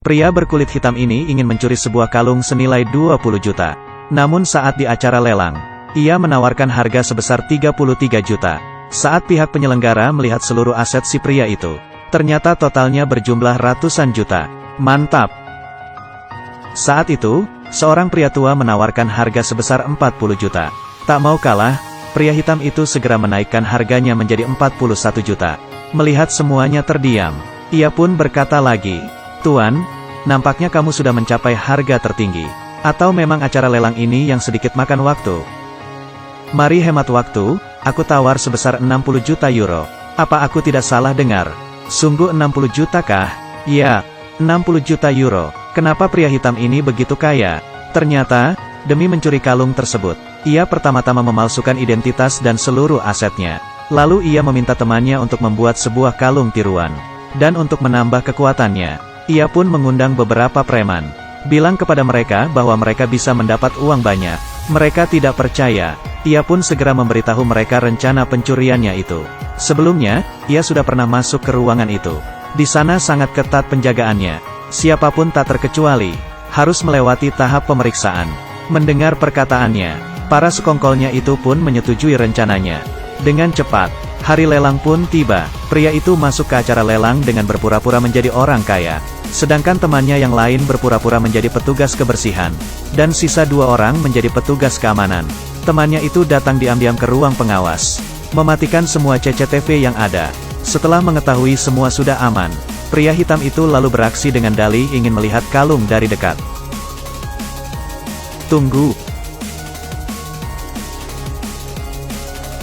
Pria berkulit hitam ini ingin mencuri sebuah kalung senilai 20 juta. Namun saat di acara lelang, ia menawarkan harga sebesar 33 juta. Saat pihak penyelenggara melihat seluruh aset si pria itu, ternyata totalnya berjumlah ratusan juta. Mantap! Saat itu, seorang pria tua menawarkan harga sebesar 40 juta. Tak mau kalah, pria hitam itu segera menaikkan harganya menjadi 41 juta. Melihat semuanya terdiam, ia pun berkata lagi, "Tuan, nampaknya kamu sudah mencapai harga tertinggi. Atau memang acara lelang ini yang sedikit makan waktu? Mari hemat waktu, aku tawar sebesar 60 juta euro. Apa aku tidak salah dengar? Sungguh 60 juta kah? Ya, 60 juta euro. Kenapa pria hitam ini begitu kaya? Ternyata, demi mencuri kalung tersebut, ia pertama-tama memalsukan identitas dan seluruh asetnya. Lalu ia meminta temannya untuk membuat sebuah kalung tiruan. Dan untuk menambah kekuatannya, ia pun mengundang beberapa preman. Bilang kepada mereka bahwa mereka bisa mendapat uang banyak. Mereka tidak percaya. Ia pun segera memberitahu mereka rencana pencuriannya itu. Sebelumnya, ia sudah pernah masuk ke ruangan itu. Di sana sangat ketat penjagaannya. Siapapun tak terkecuali, harus melewati tahap pemeriksaan. Mendengar perkataannya, para sekongkolnya itu pun menyetujui rencananya. Dengan cepat, hari lelang pun tiba. Pria itu masuk ke acara lelang dengan berpura-pura menjadi orang kaya. Sedangkan temannya yang lain berpura-pura menjadi petugas kebersihan. Dan sisa 2 orang menjadi petugas keamanan. Temannya itu datang diam-diam ke ruang pengawas, mematikan semua CCTV yang ada. Setelah mengetahui semua sudah aman, pria hitam itu lalu beraksi dengan dalih ingin melihat kalung dari dekat. Tunggu.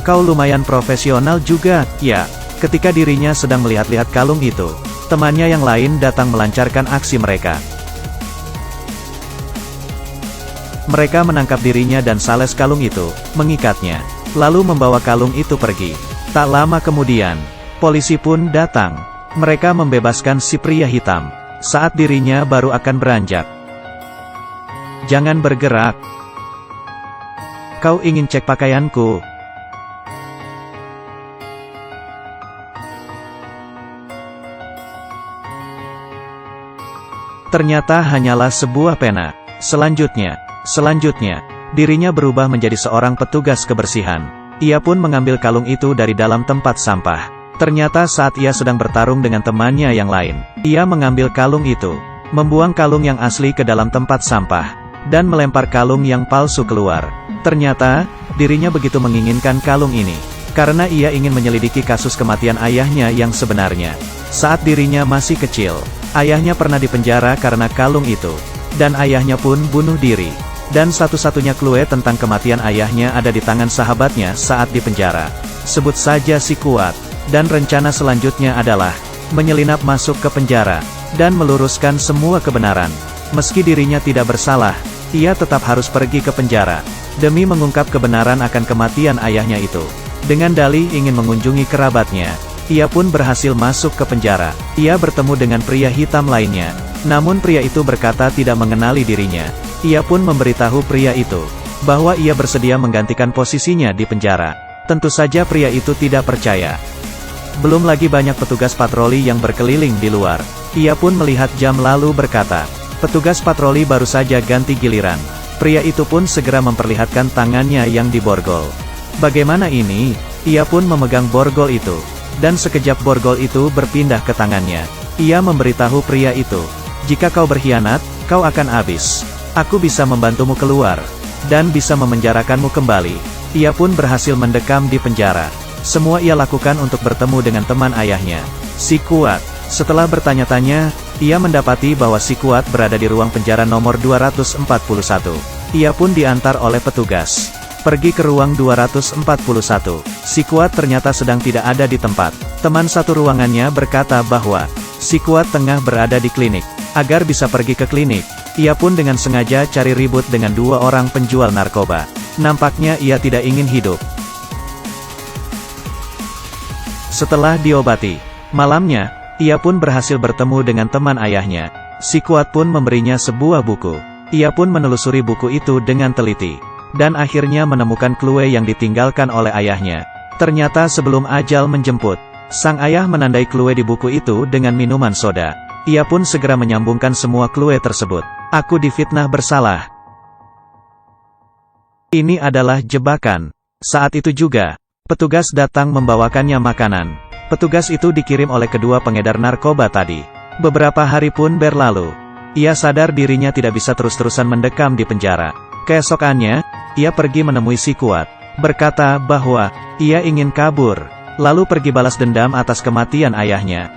Kau lumayan profesional juga, ya. Ketika dirinya sedang melihat-lihat kalung itu, temannya yang lain datang melancarkan aksi mereka. Mereka menangkap dirinya dan sales kalung itu, mengikatnya, lalu membawa kalung itu pergi. Tak lama kemudian, polisi pun datang. Mereka membebaskan si pria hitam, saat dirinya baru akan beranjak. Jangan bergerak. Kau ingin cek pakaianku? Ternyata hanyalah sebuah pena. Selanjutnya, dirinya berubah menjadi seorang petugas kebersihan. Ia pun mengambil kalung itu dari dalam tempat sampah. Ternyata saat ia sedang bertarung dengan temannya yang lain, ia mengambil kalung itu, membuang kalung yang asli ke dalam tempat sampah, dan melempar kalung yang palsu keluar. Ternyata, dirinya begitu menginginkan kalung ini, karena ia ingin menyelidiki kasus kematian ayahnya yang sebenarnya. Saat dirinya masih kecil, ayahnya pernah dipenjara karena kalung itu, dan ayahnya pun bunuh diri. Dan satu-satunya clue tentang kematian ayahnya ada di tangan sahabatnya saat dipenjara. Sebut saja si Kuat. Dan rencana selanjutnya adalah menyelinap masuk ke penjara, dan meluruskan semua kebenaran. Meski dirinya tidak bersalah, ia tetap harus pergi ke penjara, demi mengungkap kebenaran akan kematian ayahnya itu. Dengan dalih ingin mengunjungi kerabatnya, ia pun berhasil masuk ke penjara. Ia bertemu dengan pria hitam lainnya. Namun pria itu berkata tidak mengenali dirinya. Ia pun memberitahu pria itu, bahwa ia bersedia menggantikan posisinya di penjara. Tentu saja pria itu tidak percaya. Belum lagi banyak petugas patroli yang berkeliling di luar. Ia pun melihat jam lalu berkata, petugas patroli baru saja ganti giliran. Pria itu pun segera memperlihatkan tangannya yang diborgol. Bagaimana ini? Ia pun memegang borgol itu. Dan sekejap borgol itu berpindah ke tangannya. Ia memberitahu pria itu, jika kau berkhianat, kau akan habis. Aku bisa membantumu keluar, dan bisa memenjarakanmu kembali. Ia pun berhasil mendekam di penjara. Semua ia lakukan untuk bertemu dengan teman ayahnya, si Kuat. Setelah bertanya-tanya, ia mendapati bahwa si Kuat berada di ruang penjara nomor 241. Ia pun diantar oleh petugas pergi ke ruang 241. Si Kuat ternyata sedang tidak ada di tempat. Teman satu ruangannya berkata bahwa si Kuat tengah berada di klinik. Agar bisa pergi ke klinik, ia pun dengan sengaja cari ribut dengan 2 orang penjual narkoba. Nampaknya ia tidak ingin hidup. Setelah diobati, malamnya, ia pun berhasil bertemu dengan teman ayahnya. Si Kuat pun memberinya sebuah buku. Ia pun menelusuri buku itu dengan teliti. Dan akhirnya menemukan clue yang ditinggalkan oleh ayahnya. Ternyata sebelum ajal menjemput, sang ayah menandai clue di buku itu dengan minuman soda. Ia pun segera menyambungkan semua clue tersebut. Aku difitnah bersalah. Ini adalah jebakan. Saat itu juga, petugas datang membawakannya makanan. Petugas itu dikirim oleh kedua pengedar narkoba tadi. Beberapa hari pun berlalu. Ia sadar dirinya tidak bisa terus-terusan mendekam di penjara. Keesokannya, ia pergi menemui si Kuat. Berkata bahwa, ia ingin kabur. Lalu pergi balas dendam atas kematian ayahnya.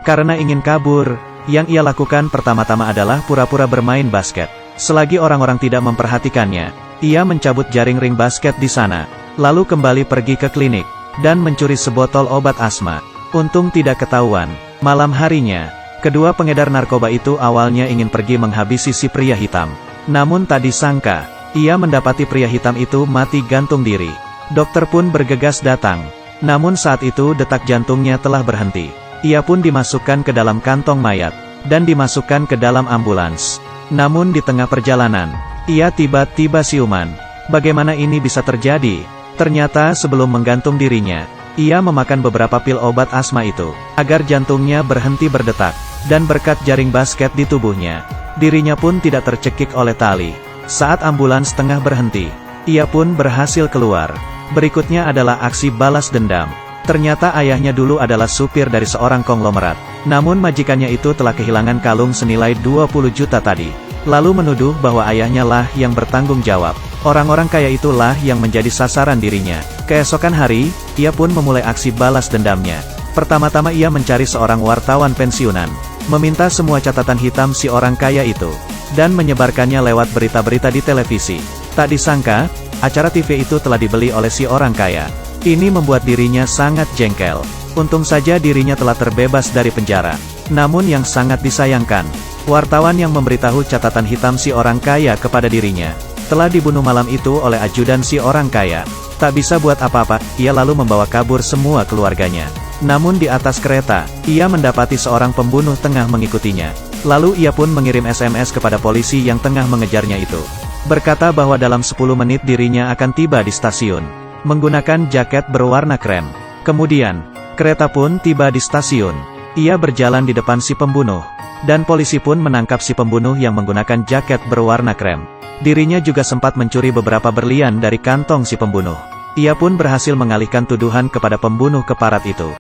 Karena ingin kabur, yang ia lakukan pertama-tama adalah pura-pura bermain basket. Selagi orang-orang tidak memperhatikannya, ia mencabut jaring ring basket di sana. Lalu kembali pergi ke klinik, dan mencuri sebotol obat asma. Untung tidak ketahuan. Malam harinya, kedua pengedar narkoba itu awalnya ingin pergi menghabisi si pria hitam. Namun tak disangka, ia mendapati pria hitam itu mati gantung diri. Dokter pun bergegas datang. Namun saat itu detak jantungnya telah berhenti. Ia pun dimasukkan ke dalam kantong mayat, dan dimasukkan ke dalam ambulans. Namun di tengah perjalanan, ia tiba-tiba siuman. Bagaimana ini bisa terjadi? Ternyata sebelum menggantung dirinya, ia memakan beberapa pil obat asma itu, agar jantungnya berhenti berdetak. Dan berkat jaring basket di tubuhnya, dirinya pun tidak tercekik oleh tali. Saat ambulans tengah berhenti, ia pun berhasil keluar. Berikutnya adalah aksi balas dendam. Ternyata ayahnya dulu adalah supir dari seorang konglomerat. Namun majikannya itu telah kehilangan kalung senilai 20 juta tadi. Lalu menuduh bahwa ayahnya lah yang bertanggung jawab. Orang-orang kaya itulah yang menjadi sasaran dirinya. Keesokan hari, ia pun memulai aksi balas dendamnya. Pertama-tama ia mencari seorang wartawan pensiunan, meminta semua catatan hitam si orang kaya itu, dan menyebarkannya lewat berita-berita di televisi. Tak disangka, acara TV itu telah dibeli oleh si orang kaya. Ini membuat dirinya sangat jengkel. Untung saja dirinya telah terbebas dari penjara. Namun yang sangat disayangkan, wartawan yang memberitahu catatan hitam si orang kaya kepada dirinya, telah dibunuh malam itu oleh ajudan si orang kaya. Tak bisa buat apa-apa, ia lalu membawa kabur semua keluarganya. Namun di atas kereta, ia mendapati seorang pembunuh tengah mengikutinya. Lalu ia pun mengirim SMS kepada polisi yang tengah mengejarnya itu. Berkata bahwa dalam 10 menit dirinya akan tiba di stasiun, menggunakan jaket berwarna krem. Kemudian, kereta pun tiba di stasiun. Ia berjalan di depan si pembunuh, dan polisi pun menangkap si pembunuh yang menggunakan jaket berwarna krem. Dirinya juga sempat mencuri beberapa berlian dari kantong si pembunuh. Ia pun berhasil mengalihkan tuduhan kepada pembunuh keparat itu.